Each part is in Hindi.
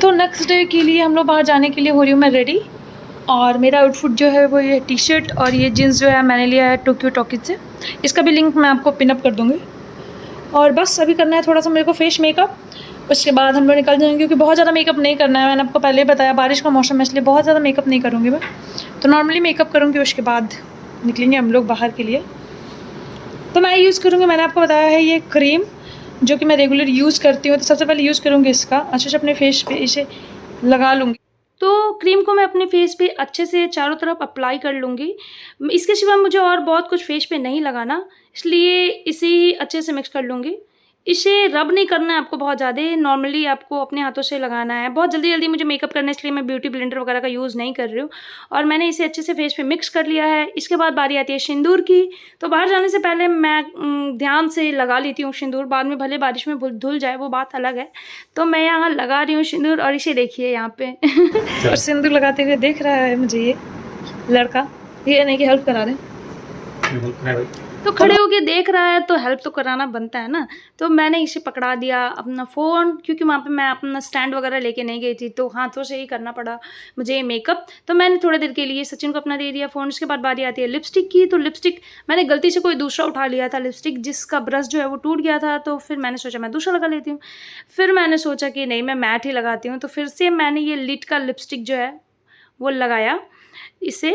तो नेक्स्ट डे के लिए हम लोग बाहर जाने के लिए हो रही हूँ मैं रेडी। और मेरा आउटफिट जो है वो ये टी शर्ट और ये जीन्स जो है मैंने लिया है टोक्यो टॉकीज से। इसका भी लिंक मैं आपको पिनअप कर दूँगी। और बस अभी करना है थोड़ा सा मेरे को फेस मेकअप, उसके बाद हम लोग निकल जाएंगे क्योंकि बहुत ज़्यादा मेकअप नहीं करना है। मैंने आपको पहले ही बताया बारिश का मौसम है इसलिए बहुत ज़्यादा मेकअप नहीं करूँगी मैं, तो नॉर्मली मेकअप करूँगी उसके बाद निकलेंगे हम लोग बाहर के लिए। तो मैं यूज़ करूँगी, मैंने आपको बताया है ये क्रीम जो कि मैं रेगुलर यूज़ करती हूँ। तो सबसे पहले यूज़ करूँगी इसका, अच्छे से अपने फेस पे इसे लगा लूँगी। तो क्रीम को मैं अपने फेस पे अच्छे से चारों तरफ अप्लाई कर लूँगी। इसके सिवा मुझे और बहुत कुछ फेस पे नहीं लगाना, इसलिए इसे ही अच्छे से मिक्स कर लूँगी। इसे रब नहीं करना है आपको बहुत ज़्यादा, नॉर्मली आपको अपने हाथों से लगाना है। बहुत जल्दी जल्दी मुझे मेकअप करना है इसलिए मैं ब्यूटी ब्लेंडर वगैरह का यूज़ नहीं कर रही हूँ। और मैंने इसे अच्छे से फेस पे मिक्स कर लिया है। इसके बाद बारी आती है सिंदूर की। तो बाहर जाने से पहले मैं ध्यान से लगा लेती हूँ सिंदूर, बाद में भले बारिश में धुल जाए वो बात अलग है। तो मैं यहाँ लगा रही हूँ सिंदूर और इसे देखिए यहाँ पे और सिंदूर लगाते हुए देख रहा है मुझे ये लड़का, ये नहीं कि हेल्प करा दें। तो खड़े होके देख रहा है तो हेल्प तो कराना बनता है ना। तो मैंने इसे पकड़ा दिया अपना फ़ोन, क्योंकि वहाँ पे मैं अपना स्टैंड वगैरह लेके नहीं गई थी तो हाथों से ही करना पड़ा मुझे ये मेकअप। तो मैंने थोड़ी देर के लिए सचिन को अपना दे दिया फ़ोन। उसके बाद बारी आती है लिपस्टिक की। तो लिपस्टिक मैंने गलती से कोई दूसरा उठा लिया था लिपस्टिक, जिसका ब्रश जो है वो टूट गया था। तो फिर मैंने सोचा मैं दूसरा लगा लेती हूँ। फिर मैंने सोचा कि नहीं मैं मैट ही लगाती हूँ। तो फिर से मैंने ये लिट का लिपस्टिक जो है वो लगाया। इसे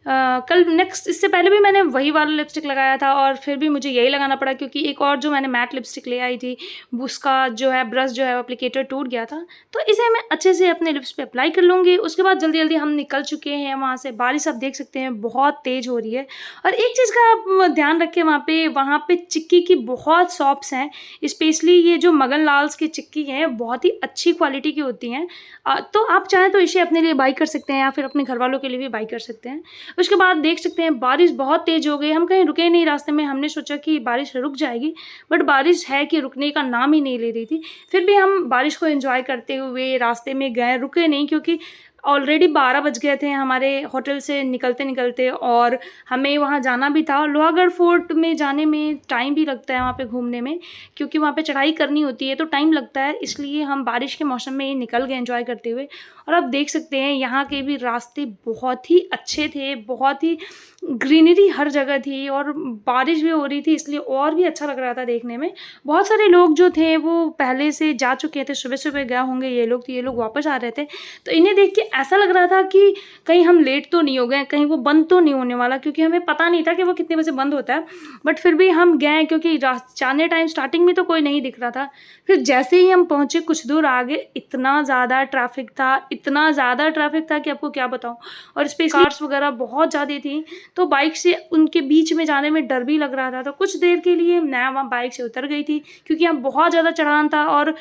कल नेक्स्ट इससे पहले भी मैंने वही वाला लिपस्टिक लगाया था और फिर भी मुझे यही लगाना पड़ा क्योंकि एक और जो मैंने मैट लिपस्टिक ले आई थी उसका जो है ब्रश जो है एप्लीकेटर टूट गया था। तो इसे मैं अच्छे से अपने लिप्स पे अप्लाई कर लूँगी। उसके बाद जल्दी जल्दी हम निकल चुके हैं वहाँ से। बारिश आप देख सकते हैं बहुत तेज़ हो रही है। और एक चीज़ का आप ध्यान रखें, वहाँ पे चिक्की की बहुत शॉप्स हैं, स्पेशली ये जो मगन लाल्स की चिक्की हैं बहुत ही अच्छी क्वालिटी की होती हैं। तो आप चाहें तो इसे अपने लिए बाई कर सकते हैं या फिर अपने घर वालों के लिए भी बाई कर सकते हैं। उसके बाद देख सकते हैं बारिश बहुत तेज़ हो गई। हम कहीं रुके नहीं रास्ते में, हमने सोचा कि बारिश रुक जाएगी बट बारिश है कि रुकने का नाम ही नहीं ले रही थी। फिर भी हम बारिश को एंजॉय करते हुए रास्ते में गए, रुके नहीं क्योंकि ऑलरेडी 12 बज गए थे हमारे होटल से निकलते निकलते और हमें वहाँ जाना भी था। लोहागढ़ फोर्ट में जाने में टाइम भी लगता है वहाँ पे घूमने में, क्योंकि वहाँ पे चढ़ाई करनी होती है तो टाइम लगता है। इसलिए हम बारिश के मौसम में ही निकल गए एंजॉय करते हुए। और आप देख सकते हैं यहाँ के भी रास्ते बहुत ही अच्छे थे, बहुत ही ग्रीनरी हर जगह थी और बारिश भी हो रही थी इसलिए और भी अच्छा लग रहा था देखने में। बहुत सारे लोग जो थे वो पहले से जा चुके थे, सुबह सुबह गए होंगे ये लोग, तो ये लोग वापस आ रहे थे। तो इन्हें देख के ऐसा लग रहा था कि कहीं हम लेट तो नहीं हो गए, कहीं वो बंद तो नहीं होने वाला, क्योंकि हमें पता नहीं था कि वो कितने बजे बंद होता है। बट फिर भी हम गए क्योंकि जाने टाइम स्टार्टिंग में तो कोई नहीं दिख रहा था। फिर जैसे ही हम पहुँचे कुछ दूर आगे इतना ज़्यादा ट्रैफिक था, इतना ज़्यादा ट्रैफिक था कि आपको क्या बताऊँ। और स्पेशली कार्स वगैरह बहुत ज़्यादा थी तो बाइक से उनके बीच में जाने में डर भी लग रहा था। तो कुछ देर के लिए मैं वहाँ बाइक से उतर गई थी क्योंकि यहाँ बहुत ज़्यादा चढ़ान था और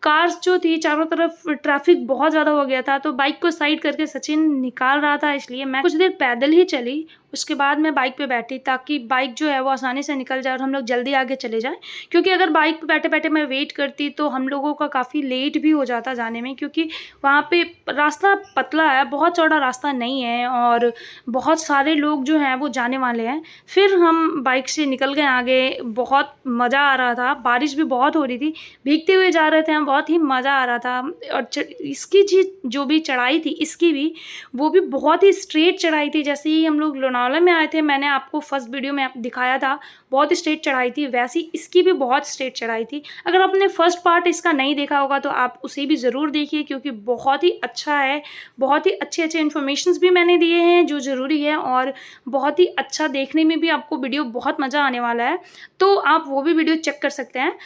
कार्स जो थी चारों तरफ ट्रैफिक बहुत ज़्यादा हो गया था। तो बाइक को साइड करके सचिन निकाल रहा था इसलिए मैं कुछ देर पैदल ही चली। उसके बाद मैं बाइक पे बैठी ताकि बाइक जो है वो आसानी से निकल जाए और हम लोग जल्दी आगे चले जाएं, क्योंकि अगर बाइक पे बैठे बैठे मैं वेट करती तो हम लोगों का काफ़ी लेट भी हो जाता जाने में, क्योंकि वहाँ पे रास्ता पतला है, बहुत चौड़ा रास्ता नहीं है और बहुत सारे लोग जो हैं वो जाने वाले हैं। फिर हम बाइक से निकल गए आगे। बहुत मज़ा आ रहा था, बारिश भी बहुत हो रही थी, भीगते हुए जा रहे थे हम, बहुत ही मज़ा आ रहा था। और इसकी जो भी चढ़ाई थी इसकी भी वो भी बहुत ही स्ट्रेट चढ़ाई थी। जैसे ही हम लोग लोनावला में आए थे, मैंने आपको फर्स्ट वीडियो में दिखाया था बहुत स्ट्रेट चढ़ाई थी, वैसी इसकी भी बहुत स्ट्रेट चढ़ाई थी। अगर आपने फर्स्ट पार्ट इसका नहीं देखा होगा तो आप उसे भी ज़रूर देखिए क्योंकि बहुत ही अच्छा है। बहुत ही अच्छे अच्छे इन्फॉर्मेशंस भी मैंने दिए हैं जो ज़रूरी है और बहुत ही अच्छा देखने में भी आपको वीडियो बहुत मज़ा आने वाला है। तो आप वो भी वीडियो चेक कर सकते हैं,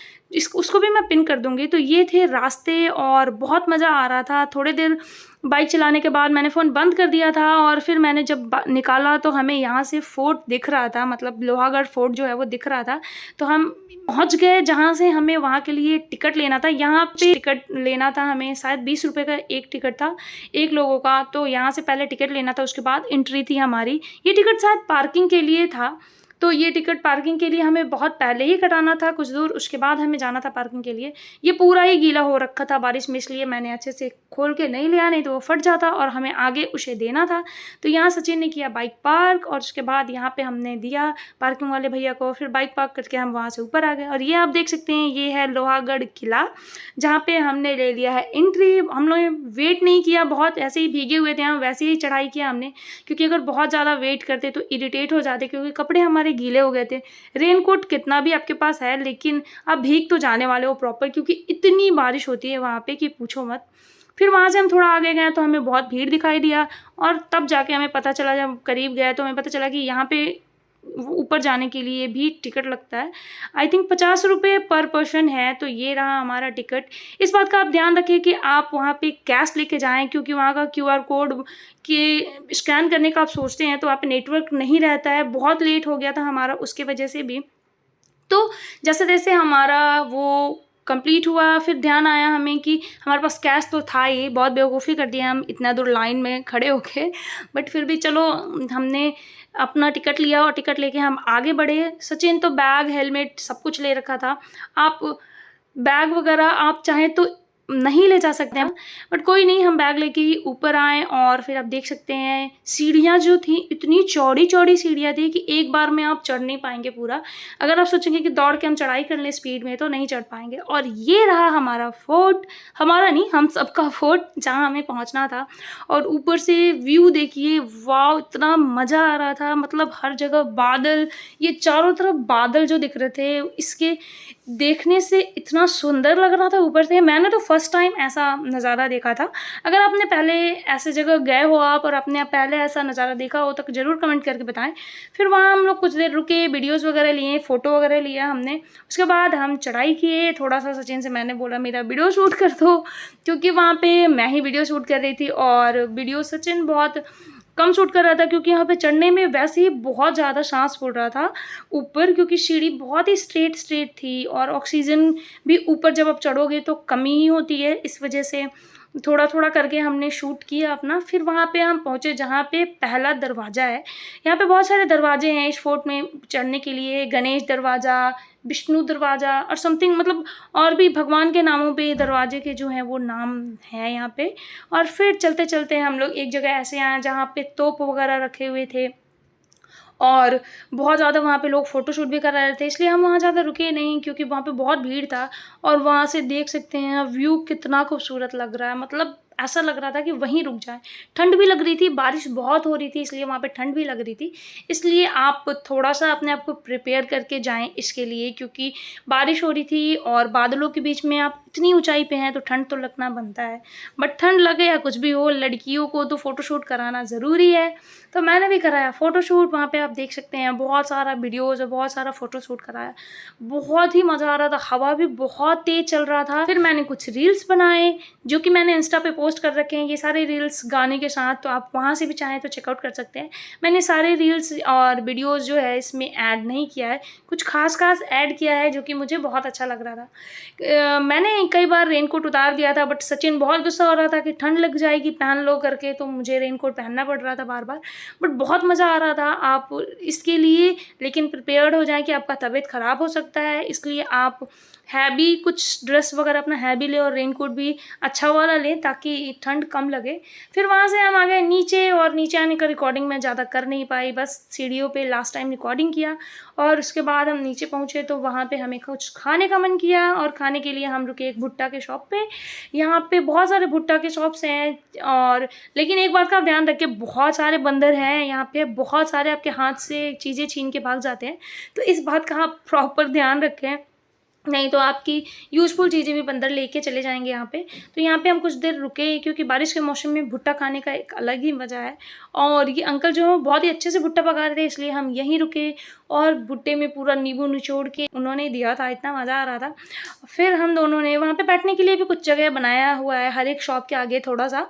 उसको भी मैं पिन कर दूंगी। तो ये थे रास्ते और बहुत मज़ा आ रहा था। थोड़ी देर बाइक चलाने के बाद मैंने फ़ोन बंद कर दिया था और फिर मैंने जब निकाला तो हमें यहाँ से फोर्ट दिख रहा था, मतलब लोहागढ़ फोर्ट जो है वो दिख रहा था। तो हम पहुँच गए जहाँ से हमें वहाँ के लिए टिकट लेना था। यहाँ पे टिकट लेना था हमें, शायद 20 रुपये का एक टिकट था एक लोगों का। तो यहाँ से पहले टिकट लेना था, उसके बाद एंट्री थी हमारी। ये टिकट शायद पार्किंग के लिए था। तो ये टिकट पार्किंग के लिए हमें बहुत पहले ही कटाना था, कुछ दूर, उसके बाद हमें जाना था पार्किंग के लिए। ये पूरा ही गीला हो रखा था बारिश में, इसलिए मैंने अच्छे से खोल के नहीं लिया, नहीं तो वो फट जाता और हमें आगे उसे देना था। तो यहाँ सचिन ने किया बाइक पार्क और उसके बाद यहाँ पे हमने दिया पार्किंग वाले भैया को, फिर बाइक पार्क करके हम वहाँ से ऊपर आ गए। और ये आप देख सकते हैं, ये है लोहागढ़ किला, जहाँ पे हमने ले लिया है एंट्री। हम लोग ने वेट नहीं किया, बहुत ऐसे ही भीगे हुए थे हम, वैसे ही चढ़ाई किया हमने, क्योंकि अगर बहुत ज़्यादा वेट करते तो इरिटेट हो जाते, क्योंकि कपड़े हमारे गीले हो गए थे। रेनकोट कितना भी आपके पास है, लेकिन आप भीग तो जाने वाले हो प्रॉपर, क्योंकि इतनी बारिश होती है वहाँ पे कि पूछो मत। फिर वहाँ से हम थोड़ा आगे गए तो हमें बहुत भीड़ दिखाई दिया, और तब जाके हमें पता चला, जब करीब गए तो हमें पता चला कि यहाँ पे ऊपर जाने के लिए भी टिकट लगता है। आई थिंक 50 रुपये पर पर्सन है। तो ये रहा हमारा टिकट। इस बात का आप ध्यान रखिए कि आप वहाँ पे कैश लेके जाएं, क्योंकि वहाँ का QR कोड के स्कैन करने का आप सोचते हैं तो वहाँ पे नेटवर्क नहीं रहता है। बहुत लेट हो गया था हमारा उसके वजह से भी। तो जैसे जैसे हमारा वो कंप्लीट हुआ, फिर ध्यान आया हमें कि हमारे पास कैश तो था ही, बहुत बेवकूफ़ी कर दिया हम इतना दूर लाइन में खड़े होके, बट फिर भी चलो हमने अपना टिकट लिया और टिकट लेके हम आगे बढ़े। सचिन तो बैग, हेलमेट सब कुछ ले रखा था। आप बैग वगैरह आप चाहें तो नहीं ले जा सकते हैं, बट कोई नहीं, हम बैग लेके ही ऊपर आए। और फिर आप देख सकते हैं सीढ़ियाँ जो थी, इतनी चौड़ी चौड़ी सीढ़ियाँ थी कि एक बार में आप चढ़ नहीं पाएंगे पूरा। अगर आप सोचेंगे कि दौड़ के हम चढ़ाई कर लें स्पीड में तो नहीं चढ़ पाएंगे। और ये रहा हमारा फोर्ट, हमारा नहीं, हम सबका फोर्ट, जहाँ हमें पहुँचना था। और ऊपर से व्यू देखिए, वाह, इतना मज़ा आ रहा था। मतलब हर जगह बादल, ये चारों तरफ बादल जो दिख रहे थे, इसके देखने से इतना सुंदर लग रहा था ऊपर से। मैंने तो फर्स्ट टाइम ऐसा नज़ारा देखा था। अगर आपने पहले ऐसे जगह गए हो आप और आपने पहले ऐसा नज़ारा देखा हो तो ज़रूर कमेंट करके बताएं। फिर वहाँ हम लोग कुछ देर रुके, वीडियोस वगैरह लिए, फ़ोटो वगैरह लिया हमने। उसके बाद हम चढ़ाई किए। थोड़ा सा सचिन से मैंने बोला मेरा वीडियो शूट कर दो, क्योंकि वहाँ पर मैं ही वीडियो शूट कर रही थी और वीडियो सचिन बहुत कम शूट कर रहा था, क्योंकि यहाँ पे चढ़ने में वैसे ही बहुत ज़्यादा सांस फूल रहा था ऊपर, क्योंकि सीढ़ी बहुत ही स्ट्रेट थी और ऑक्सीजन भी ऊपर जब आप चढ़ोगे तो कमी ही होती है। इस वजह से थोड़ा थोड़ा करके हमने शूट किया अपना। फिर वहाँ पे हम पहुँचे जहाँ पे पहला दरवाज़ा है। यहाँ पे बहुत सारे दरवाजे हैं इस फोर्ट में चढ़ने के लिए, गणेश दरवाज़ा, विष्णु दरवाज़ा और समथिंग, मतलब और भी भगवान के नामों पे दरवाजे के जो हैं वो नाम है यहाँ पे। और फिर चलते चलते हम लोग एक जगह ऐसे आए जहाँ पे तोप वगैरह रखे हुए थे और बहुत ज़्यादा वहाँ पे लोग फ़ोटोशूट भी कर रहे थे, इसलिए हम वहाँ ज़्यादा रुके नहीं, क्योंकि वहाँ पे बहुत भीड़ था। और वहाँ से देख सकते हैं व्यू कितना खूबसूरत लग रहा है, मतलब ऐसा लग रहा था कि वहीं रुक जाए। ठंड भी लग रही थी, बारिश बहुत हो रही थी, इसलिए वहाँ पे ठंड भी लग रही थी। इसलिए आप थोड़ा सा अपने आप को प्रिपेयर करके जाएं इसके लिए, क्योंकि बारिश हो रही थी और बादलों के बीच में आप इतनी ऊंचाई पे हैं तो ठंड तो लगना बनता है। बट ठंड लगे या कुछ भी हो, लड़कियों को तो फ़ोटोशूट कराना ज़रूरी है। तो मैंने भी कराया फ़ोटोशूट। वहाँ पे आप देख सकते हैं बहुत सारा वीडियोज़ और बहुत सारा फ़ोटोशूट कराया। बहुत ही मज़ा आ रहा था, हवा भी बहुत तेज़ चल रहा था। फिर मैंने कुछ रील्स बनाए जो कि मैंने इंस्टा पे पोस्ट कर रखे हैं, ये सारे रील्स गाने के साथ, तो आप वहाँ से भी चाहें तो चेकआउट कर सकते हैं। मैंने सारे रील्स और वीडियोस जो है इसमें ऐड नहीं किया है, कुछ खास ऐड किया है जो कि मुझे बहुत अच्छा लग रहा था। मैंने कई बार रेनकोट उतार दिया था, बट सचिन बहुत गुस्सा हो रहा था कि ठंड लग जाएगी पहन लो करके, तो मुझे रेनकोट पहनना पड़ रहा था बार बार। बट बहुत मज़ा आ रहा था। आप इसके लिए लेकिन प्रिपेयर्ड हो जाएं कि आपका तबीयत ख़राब हो सकता है, इसलिए आप हैवी कुछ ड्रेस वगैरह अपना हैवी ले और रेनकोट भी अच्छा वाला लें ताकि ठंड कम लगे। फिर वहाँ से हम आ गए नीचे, और नीचे आने का रिकॉर्डिंग मैं ज़्यादा कर नहीं पाई, बस सीढ़ियों पे लास्ट टाइम रिकॉर्डिंग किया। और उसके बाद हम नीचे पहुँचे तो वहाँ पे हमें कुछ खाने का मन किया, और खाने के लिए हम रुके एक भुट्टा के शॉप पे। यहाँ पे बहुत सारे भुट्टा के शॉप्स हैं, और लेकिन एक बात का ध्यान रखें, बहुत सारे बंदर हैं यहाँ पे, बहुत सारे आपके हाथ से चीज़ें छीन के भाग जाते हैं, तो इस बात का आप प्रॉपर ध्यान रखें, नहीं तो आपकी यूज़फुल चीज़ें भी बंदर लेके चले जाएंगे यहाँ पे। तो यहाँ पे हम कुछ देर रुके, क्योंकि बारिश के मौसम में भुट्टा खाने का एक अलग ही मज़ा है। और ये अंकल जो है बहुत ही अच्छे से भुट्टा पका रहे थे, इसलिए हम यहीं रुके और भुट्टे में पूरा नींबू निचोड़ के उन्होंने दिया था, इतना मज़ा आ रहा था। फिर हम दोनों ने वहाँ पर बैठने के लिए भी कुछ जगह बनाया हुआ है हर एक शॉप के आगे थोड़ा सा,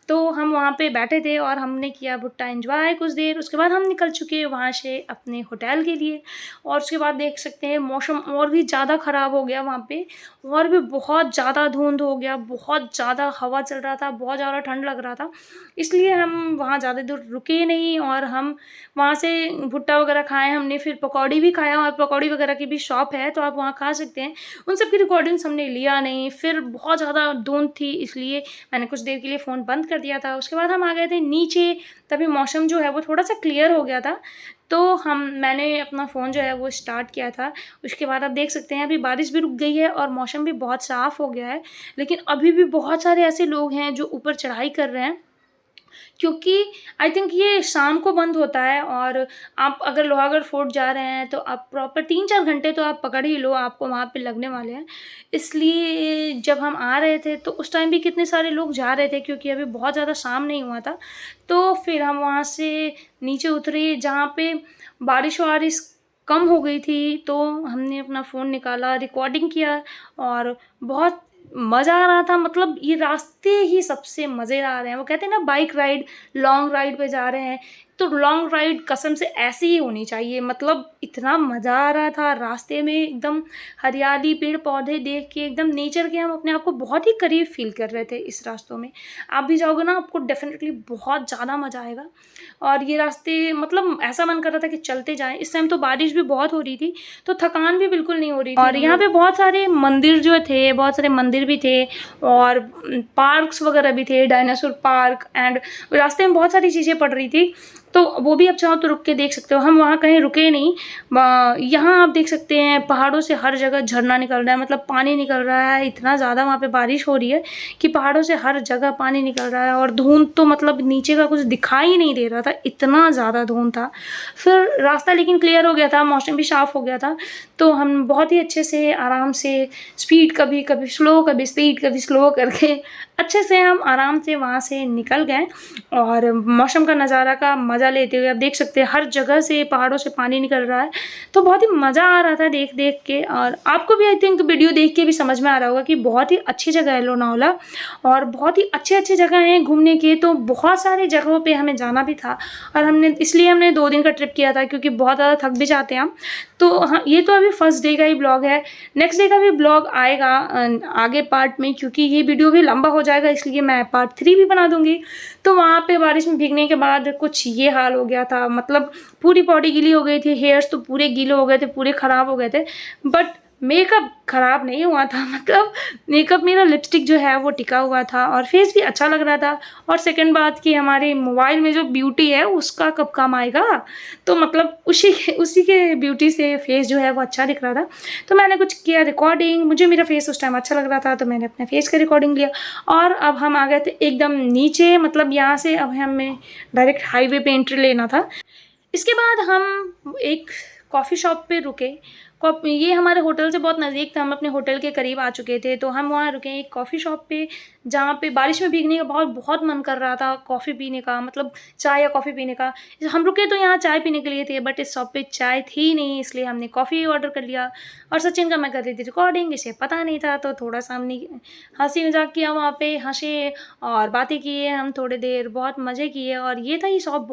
तो हम वहाँ पे बैठे थे और हमने किया भुट्टा एंजॉय कुछ देर। उसके बाद हम निकल चुके वहाँ से अपने होटल के लिए। और उसके बाद देख सकते हैं मौसम और भी ज़्यादा ख़राब हो गया वहाँ पे, और भी बहुत ज़्यादा धुंध हो गया, बहुत ज़्यादा हवा चल रहा था, बहुत ज़्यादा ठंड लग रहा था। इसलिए हम वहाँ ज़्यादा दूर रुके नहीं और हम वहाँ से भुट्टा वगैरह खाए हमने, फिर पकौड़ी भी खाया, और पकौड़ी वगैरह की भी शॉप है तो आप वहाँ खा सकते हैं। उन सब की रिकॉर्डिंग्स हमने लिया नहीं, फिर बहुत ज़्यादा धुंध थी इसलिए मैंने कुछ देर के लिए फ़ोन बंद कर दिया था। उसके बाद हम आ गए थे नीचे, तभी मौसम जो है वो थोड़ा सा क्लियर हो गया था, तो मैंने अपना फ़ोन जो है वो स्टार्ट किया था। उसके बाद आप देख सकते हैं अभी बारिश भी रुक गई है और मौसम भी बहुत साफ़ हो गया है, लेकिन अभी भी बहुत सारे ऐसे लोग हैं जो ऊपर चढ़ाई कर रहे हैं, क्योंकि आई थिंक ये शाम को बंद होता है। और आप अगर लोहागढ़ फोर्ट जा रहे हैं तो आप प्रॉपर 3-4 घंटे तो आप पकड़ ही लो, आपको वहाँ पे लगने वाले हैं। इसलिए जब हम आ रहे थे तो उस टाइम भी कितने सारे लोग जा रहे थे, क्योंकि अभी बहुत ज़्यादा शाम नहीं हुआ था। तो फिर हम वहाँ से नीचे उतरे जहाँ पे बारिश कम हो गई थी, तो हमने अपना फ़ोन निकाला, रिकॉर्डिंग किया और बहुत मज़ा आ रहा था। मतलब ये रास्ते ही सबसे मज़ेदार हैं। वो कहते हैं ना, बाइक राइड, लॉन्ग राइड पे जा रहे हैं तो लॉन्ग राइड कसम से ऐसी ही होनी चाहिए। मतलब इतना मज़ा आ रहा था रास्ते में, एकदम हरियाली, पेड़ पौधे देख के एकदम नेचर के हम अपने आप को बहुत ही करीब फील कर रहे थे इस रास्तों में। आप भी जाओगे ना, आपको डेफिनेटली बहुत ज़्यादा मज़ा आएगा। और ये रास्ते मतलब ऐसा मन कर रहा था कि चलते जाएं। इस टाइम तो बारिश भी बहुत हो रही थी, तो थकान भी बिल्कुल नहीं हो रही थी। और यहाँ पे बहुत सारे मंदिर जो थे, बहुत सारे मंदिर भी थे और पार्क्स वगैरह भी थे, डायनासोर पार्क, एंड रास्ते में बहुत सारी चीज़ें पड़ रही थी, तो वो भी आप चाहो तो रुक के देख सकते हो। हम वहाँ कहीं रुके नहीं। यहाँ आप देख सकते हैं पहाड़ों से हर जगह झरना निकल रहा है, मतलब पानी निकल रहा है। इतना ज़्यादा वहाँ पे बारिश हो रही है कि पहाड़ों से हर जगह पानी निकल रहा है, और धुंध तो मतलब नीचे का कुछ दिखाई नहीं दे रहा था, इतना ज़्यादा धुंध था। फिर रास्ता लेकिन क्लियर हो गया था, मौसम भी साफ़ हो गया था, तो हम बहुत ही अच्छे से आराम से स्पीड कभी कभी स्लो, कभी स्पीड कभी स्लो करके अच्छे से हम आराम से वहाँ से निकल गए। और मौसम का नज़ारा का मज़ा लेते हुए आप देख सकते हैं हर जगह से पहाड़ों से पानी निकल रहा है, तो बहुत ही मज़ा आ रहा था देख देख के। और आपको भी आई थिंक वीडियो देख के भी समझ में आ रहा होगा कि बहुत ही अच्छी जगह है लोनावला, और बहुत ही अच्छे अच्छे जगह हैं घूमने के। तो बहुत सारी जगहों पे हमें जाना भी था, और हमने 2 दिन का ट्रिप किया था, क्योंकि बहुत ज़्यादा थक भी जाते हैं हम। तो हाँ, ये तो अभी फर्स्ट डे का ही ब्लॉग है। नेक्स्ट डे का भी ब्लॉग आएगा आगे पार्ट में, क्योंकि ये वीडियो भी लंबा हो जाएगा, इसलिए मैं पार्ट 3 भी बना दूंगी। तो वहाँ पे बारिश में भीगने के बाद कुछ ये हाल हो गया था, मतलब पूरी बॉडी गीली हो गई थी, हेयर्स तो पूरे गीले हो गए थे, पूरे ख़राब हो गए थे, बट मेकअप ख़राब नहीं हुआ था। मतलब मेकअप, मेरा लिपस्टिक जो है वो टिका हुआ था और फेस भी अच्छा लग रहा था। और सेकंड बात कि हमारे मोबाइल में जो ब्यूटी है उसका कब काम आएगा, तो मतलब उसी के ब्यूटी से फेस जो है वो अच्छा दिख रहा था। तो मैंने कुछ किया रिकॉर्डिंग, मुझे मेरा फेस उस टाइम अच्छा लग रहा था, तो मैंने अपने फेस का रिकॉर्डिंग लिया। और अब हम आ गए थे एकदम नीचे, मतलब यहाँ से अब हमें डायरेक्ट हाईवे पे एंट्री लेना था। इसके बाद हम एक कॉफ़ी शॉप पे रुके। ये हमारे होटल से बहुत नज़दीक था, हम अपने होटल के करीब आ चुके थे, तो हम वहाँ रुके एक कॉफ़ी शॉप पे, जहाँ पे बारिश में भीगने का बहुत मन कर रहा था कॉफ़ी पीने का, मतलब चाय या कॉफ़ी पीने का। हम रुके तो यहाँ चाय पीने के लिए थे, बट इस शॉप पे चाय थी नहीं, इसलिए हमने कॉफ़ी ऑर्डर कर लिया। और सचिन का मैं कर रही थी रिकॉर्डिंग, इसे पता नहीं था, तो थोड़ा सा हमने हंसी मजाक किया, वहाँ पे हंसे और बातें किए हम थोड़ी देर, बहुत मज़े किए। और ये था, ये शॉप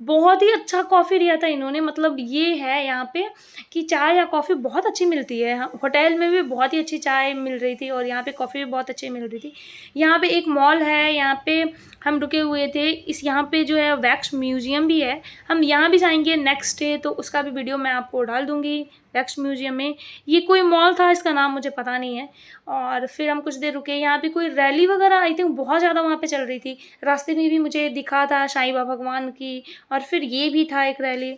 बहुत ही अच्छा कॉफ़ी दिया था इन्होंने। मतलब ये है यहाँ पे कि चाय या कॉफ़ी बहुत अच्छी मिलती है। होटल में भी बहुत ही अच्छी चाय मिल रही थी और यहाँ पे कॉफ़ी भी बहुत अच्छी मिल रही थी। यहाँ पे एक मॉल है, यहाँ पे हम रुके हुए थे। यहाँ पे जो है वैक्स म्यूज़ियम भी है, हम यहाँ भी जाएंगे नेक्स्ट डे, तो उसका भी वीडियो मैं आपको डाल दूँगी। वैक्स म्यूज़ियम में ये कोई मॉल था, इसका नाम मुझे पता नहीं है। और फिर हम कुछ देर रुके, यहाँ पे कोई रैली वगैरह आई थिंक बहुत ज़्यादा वहाँ पे चल रही थी। रास्ते में भी मुझे दिखा था साईं बाबा भगवान की, और फिर ये भी था एक रैली।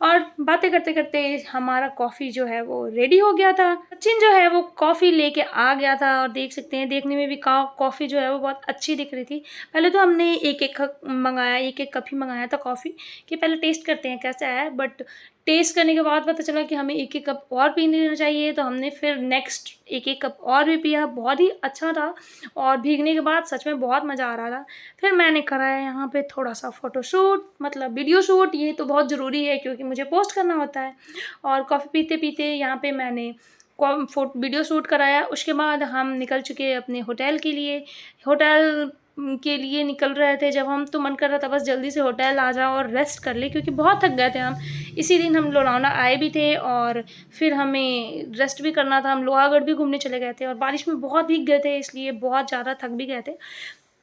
और बातें करते करते हमारा कॉफ़ी जो है वो रेडी हो गया था। सचिन जो है वो कॉफ़ी लेके आ गया था, और देख सकते हैं देखने में भी कॉफ़ी जो है वो बहुत अच्छी दिख रही थी। पहले तो हमने एक एक कप ही मंगाया था कॉफ़ी, कि पहले टेस्ट करते हैं कैसा है। बट टेस्ट करने के बाद पता चला कि हमें एक एक कप और पी लेना चाहिए, तो हमने फिर नेक्स्ट एक कप और भी पिया। बहुत ही अच्छा था, और भीगने के बाद सच में बहुत मज़ा आ रहा था। फिर मैंने कराया यहाँ पे थोड़ा सा फ़ोटोशूट, मतलब वीडियो शूट। ये तो बहुत ज़रूरी है क्योंकि मुझे पोस्ट करना होता है। और कॉफ़ी पीते पीते यहाँ पे मैंने वीडियो शूट कराया। उसके बाद हम निकल चुके अपने होटल के लिए। होटल के लिए निकल रहे थे जब हम, तो मन कर रहा था बस जल्दी से होटल आ जाओ और रेस्ट कर ले, क्योंकि बहुत थक गए थे हम। इसी दिन हम लोनावला आए भी थे और फिर हमें रेस्ट भी करना था। हम लोहागढ़ भी घूमने चले गए थे और बारिश में बहुत भीग गए थे, इसलिए बहुत ज़्यादा थक भी गए थे।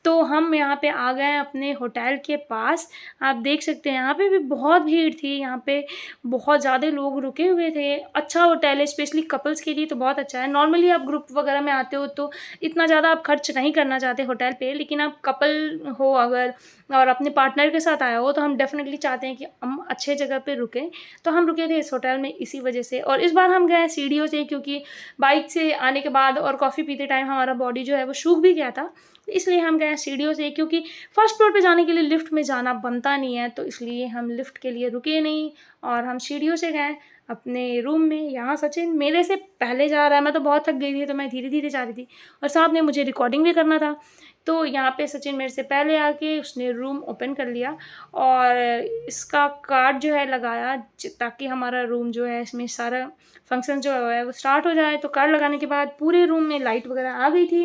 तो हम यहाँ पे आ गए अपने होटल के पास। आप देख सकते हैं यहाँ पे भी बहुत भीड़ थी, यहाँ पे बहुत ज़्यादा लोग रुके हुए थे। अच्छा होटल है, स्पेशली कपल्स के लिए तो बहुत अच्छा है। नॉर्मली आप ग्रुप वगैरह में आते हो तो इतना ज़्यादा आप खर्च नहीं करना चाहते होटल पे, लेकिन आप कपल हो अगर और अपने पार्टनर के साथ आया हो तो हम डेफिनेटली चाहते हैं कि हम अच्छे जगह पे रुकें। तो हम रुके थे इस होटल में इसी वजह से। और इस बार हम गए सीढ़ियों से, क्योंकि बाइक से आने के बाद और कॉफ़ी पीते टाइम हमारा बॉडी जो है वो सूख भी गया था, इसलिए हम गए सीढ़ियों से। क्योंकि फर्स्ट फ्लोर पे जाने के लिए लिफ्ट में जाना बनता नहीं है, तो इसलिए हम लिफ्ट के लिए रुके नहीं और हम सीढ़ियों से गए अपने रूम में। यहाँ सचिन मेरे से पहले जा रहा है, मैं तो बहुत थक गई थी तो मैं धीरे धीरे जा रही थी और साथ में मुझे रिकॉर्डिंग भी करना था। तो यहाँ पे सचिन मेरे से पहले आके उसने रूम ओपन कर लिया और इसका कार्ड जो है लगाया ताकि हमारा रूम जो है इसमें सारा फंक्शन जो है वो स्टार्ट हो जाए। तो कार्ड लगाने के बाद पूरे रूम में लाइट वगैरह आ गई थी।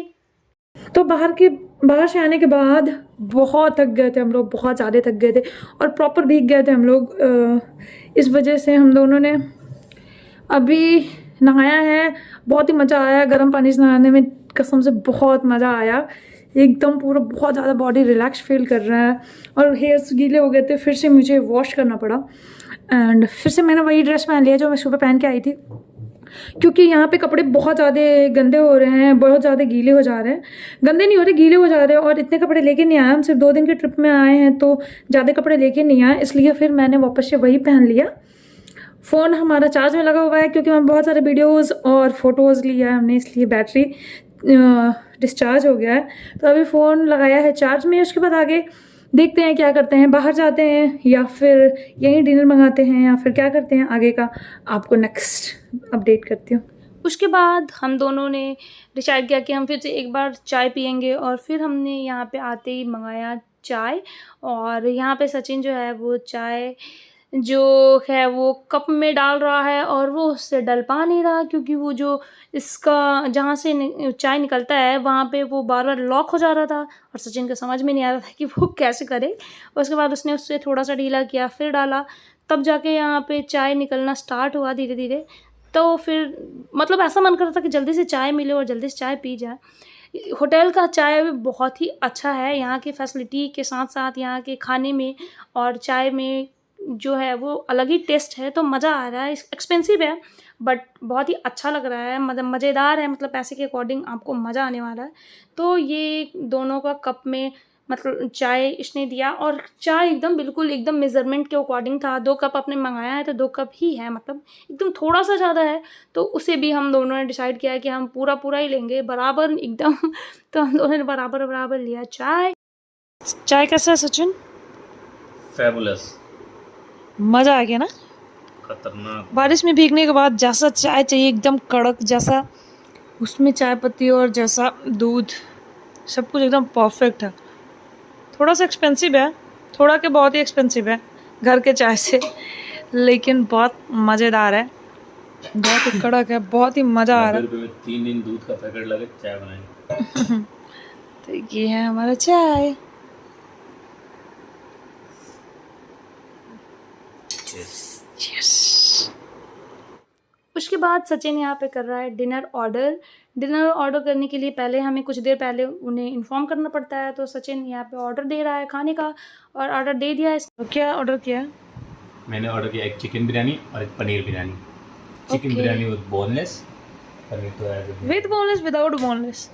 तो बाहर से आने के बाद बहुत थक गए थे हम लोग, बहुत ज़्यादा थक गए थे और प्रॉपर भीग गए थे हम लोग। इस वजह से हम दोनों ने अभी नहाया है। बहुत ही मज़ा आया गर्म पानी से नहाने में, कसम से बहुत मज़ा आया। एकदम पूरा बहुत ज़्यादा बॉडी रिलैक्स फील कर रहा है और हेयर्स गीले हो गए थे, फिर से मुझे वॉश करना पड़ा। एंड फिर से मैंने वही ड्रेस पहन लिया जो मैं सुबह पहन के आई थी, क्योंकि यहाँ पे कपड़े बहुत ज़्यादा गंदे हो रहे हैं, बहुत ज़्यादा गीले हो जा रहे हैं। गंदे नहीं हो रहे, गीले हो जा रहे हैं। और इतने कपड़े लेके नहीं आए, हम सिर्फ 2 दिन के ट्रिप में आए हैं तो ज़्यादा कपड़े लेके नहीं आए, इसलिए फिर मैंने वापस से वही पहन लिया। फ़ोन हमारा चार्ज में लगा हुआ है क्योंकि हम बहुत सारे वीडियोज़ और फ़ोटोज़ लिया है हमने, इसलिए बैटरी डिस्चार्ज हो गया है। तो अभी फ़ोन लगाया है चार्ज में। उसके बाद आगे देखते हैं क्या करते हैं, बाहर जाते हैं या फिर यहीं डिनर मंगाते हैं या फिर क्या करते हैं, आगे का आपको नेक्स्ट अपडेट करती हूँ। उसके बाद हम दोनों ने डिसाइड किया कि हम फिर से एक बार चाय पियेंगे और फिर हमने यहाँ पे आते ही मंगाया चाय। और यहाँ पे सचिन जो है वो चाय जो है वो कप में डाल रहा है और वो उससे डल पा नहीं रहा, क्योंकि वो जो इसका जहाँ से चाय निकलता है वहाँ पे वो बार बार लॉक हो जा रहा था और सचिन को समझ में नहीं आ रहा था कि वो कैसे करे। उसके बाद उसने उससे थोड़ा सा ढीला किया, फिर डाला, तब जाके यहाँ पे चाय निकलना स्टार्ट हुआ धीरे धीरे। तो फिर मतलब ऐसा मन कर रहा था कि जल्दी से चाय मिले और जल्दी से चाय पी जाए। होटल का चाय भी बहुत ही अच्छा है, यहाँ की फैसिलिटी के साथ साथ यहाँ के खाने में और चाय में जो है वो अलग ही टेस्ट है। तो मज़ा आ रहा है। एक्सपेंसिव है बट बहुत ही अच्छा लग रहा है, मतलब मज़ेदार है, मतलब पैसे के अकॉर्डिंग आपको मज़ा आने वाला है। तो ये दोनों का कप में मतलब चाय इसने दिया और चाय एकदम बिल्कुल एकदम मेज़रमेंट के अकॉर्डिंग था। 2 कप आपने मंगाया है तो 2 कप ही है, मतलब एकदम थोड़ा सा ज़्यादा है तो उसे भी हम दोनों ने डिसाइड किया कि हम पूरा पूरा ही लेंगे बराबर एकदम। तो हम दोनों ने बराबर बराबर लिया चाय। चाय कैसा है सचिन? फैबुलस, मज़ा आ गया ना? खतरनाक। बारिश में भीगने के बाद जैसा चाय चाहिए एकदम कड़क जैसा, उसमें चाय पत्ती और जैसा दूध, सब कुछ एकदम परफेक्ट है। थोड़ा सा एक्सपेंसिव है, थोड़ा के बहुत ही एक्सपेंसिव है घर के चाय से, लेकिन बहुत मज़ेदार है, बहुत ही कड़क है, बहुत ही मज़ा आ रहा है। 90 रुपये में 3 दिन दूध का पैकेट लगे चाय बनाएंगे। तो ये है हमारा चाय। यस। उसके बाद सचिन यहाँ पे कर रहा है डिनर ऑर्डर। डिनर ऑर्डर करने के लिए पहले हमें कुछ देर पहले उन्हें इन्फॉर्म करना पड़ता है। तो सचिन यहाँ पे ऑर्डर दे रहा है खाने का और ऑर्डर दे दिया है। तो क्या ऑर्डर किया है? मैंने ऑर्डर किया एक चिकन बिरयानी और एक paneer biryani. Chicken biryani with boneless, paneer तो है with boneless, without boneless.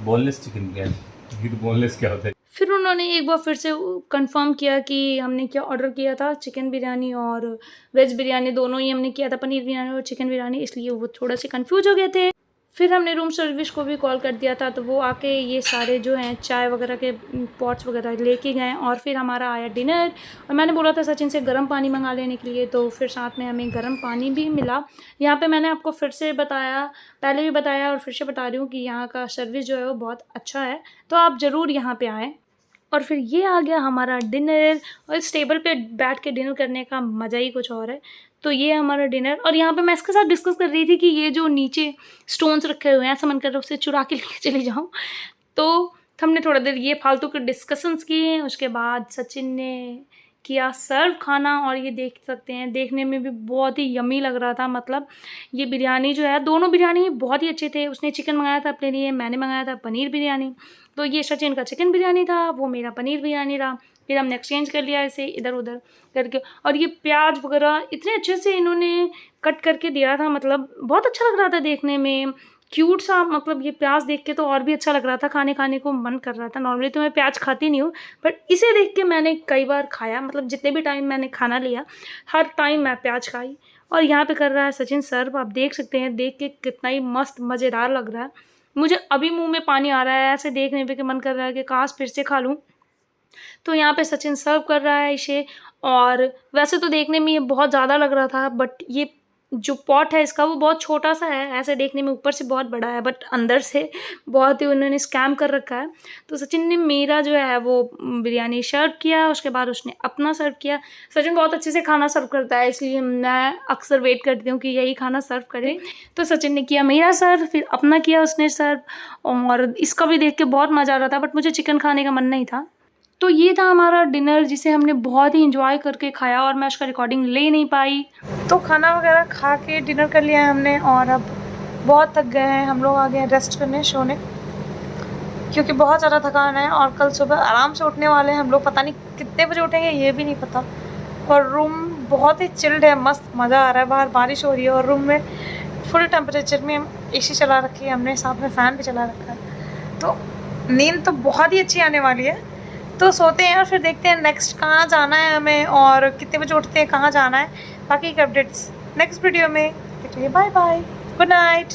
Boneless chicken biryani, with boneless क्या होता है? फिर उन्होंने एक बार फिर से कंफर्म किया कि हमने क्या ऑर्डर किया था, चिकन बिरयानी और वेज बिरयानी दोनों ही हमने किया था, पनीर बिरयानी और चिकन बिरयानी, इसलिए वो थोड़ा से कंफ्यूज हो गए थे। फिर हमने रूम सर्विस को भी कॉल कर दिया था, तो वो आके ये सारे जो हैं चाय वगैरह के पॉट्स वगैरह लेके गए और फिर हमारा आया डिनर। और मैंने बोला था सचिन से गर्म पानी मंगा लेने के लिए, तो फिर साथ में हमें गर्म पानी भी मिला। यहाँ पे मैंने आपको फिर से बताया, पहले भी बताया और फिर से बता रही हूँ कि यहाँ का सर्विस जो है वो बहुत अच्छा है, तो आप ज़रूर यहाँ पर आएँ। और फिर ये आ गया हमारा डिनर, और इस टेबल पे बैठ के डिनर करने का मज़ा ही कुछ और है। तो ये हमारा डिनर। और यहाँ पे मैं इसके साथ डिस्कस कर रही थी कि ये जो नीचे स्टोन्स रखे हुए हैं, ऐसा मन कर रहा है उससे चुरा के लेके चली जाऊँ। तो तो हमने थोड़ा देर ये फालतू के डिस्कशंस किए। उसके बाद सचिन ने किया सर्व खाना, और ये देख सकते हैं देखने में भी बहुत ही यम्मी लग रहा था। मतलब ये बिरयानी जो है, दोनों बिरयानी बहुत ही अच्छे थे। उसने चिकन मंगाया था अपने लिए, मैंने मंगाया था पनीर बिरयानी। तो ये सचिन का चिकन बिरयानी था, वो मेरा पनीर बिरयानी रहा। फिर हमने एक्सचेंज कर लिया ऐसे इधर उधर करके। और ये प्याज वगैरह इतने अच्छे से इन्होंने कट करके दिया था, मतलब बहुत अच्छा लग रहा था देखने में, क्यूट सा। मतलब ये प्याज देख के तो और भी अच्छा लग रहा था, खाने को मन कर रहा था। नॉर्मली तो मैं प्याज खाती नहीं हूँ, बट इसे देख के मैंने कई बार खाया। मतलब जितने भी टाइम मैंने खाना लिया, हर टाइम मैं प्याज खाई। और यहाँ पे कर रहा है सचिन सर्व, आप देख सकते हैं, देख के कितना ही मस्त मज़ेदार लग रहा है। मुझे अभी मुँह में पानी आ रहा है ऐसे देखने पे कि मन कर रहा है कि काश फिर से खा लूँ। तो यहाँ पे सचिन सर्व कर रहा है इसे। और वैसे तो देखने में ये बहुत ज़्यादा लग रहा था, बट ये जो पॉट है इसका वो बहुत छोटा सा है। ऐसे देखने में ऊपर से बहुत बड़ा है, बट अंदर से बहुत ही उन्होंने स्कैम कर रखा है। तो सचिन ने मेरा जो है वो बिरयानी सर्व किया, उसके बाद उसने अपना सर्व किया। सचिन बहुत अच्छे से खाना सर्व करता है, इसलिए मैं अक्सर वेट करती हूँ कि यही खाना सर्व करे। तो सचिन ने किया मेरा सर्व, फिर अपना किया उसने सर्व, और इसका भी देख के बहुत मज़ा आ रहा था, बट मुझे चिकन खाने का मन नहीं था। तो ये था हमारा डिनर, जिसे हमने बहुत ही इंजॉय करके खाया, और मैं उसका रिकॉर्डिंग ले नहीं पाई। तो खाना वगैरह खा के डिनर कर लिया है हमने, और अब बहुत थक गए हैं हम लोग, आ गए हैं रेस्ट करने सोने, क्योंकि बहुत ज़्यादा थकान है। और कल सुबह आराम से उठने वाले हैं हम लोग, पता नहीं कितने बजे उठेंगे ये भी नहीं पता। और रूम बहुत ही चिल्ड है, मस्त मज़ा आ रहा है। बाहर बारिश हो रही है और रूम में फुल टेम्परेचर में AC चला रखी है हमने, साथ में फ़ैन भी चला रखा है। तो नींद तो बहुत ही अच्छी आने वाली है। तो सोते हैं और फिर देखते हैं नेक्स्ट कहाँ जाना है हमें, और कितने बजे उठते हैं, कहाँ जाना है। बाकी के अपडेट्स नेक्स्ट वीडियो में। Bye bye, good night.